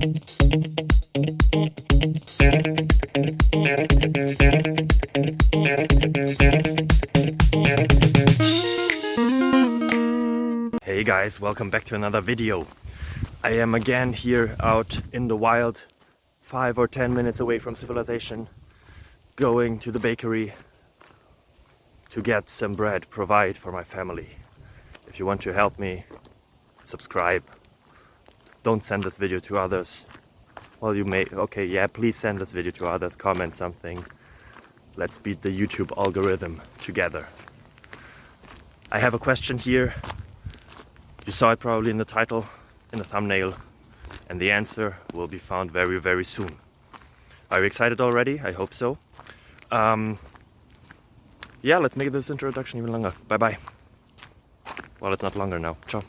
Hey guys, welcome back to another video. I am again here out in the wild, 5 or 10 minutes away from civilization, going to the bakery to get some bread, provide for my family. If you want to help me, subscribe. Don't send this video to others. Well, you may, okay, yeah, please send this video to others, comment something. Let's beat the YouTube algorithm together. I have a question here. You saw it probably in the title, in the thumbnail, and the answer will be found very, very soon. Are you excited already? I hope so. Yeah, let's make this introduction even longer. Bye bye. Well, it's not longer now. Ciao.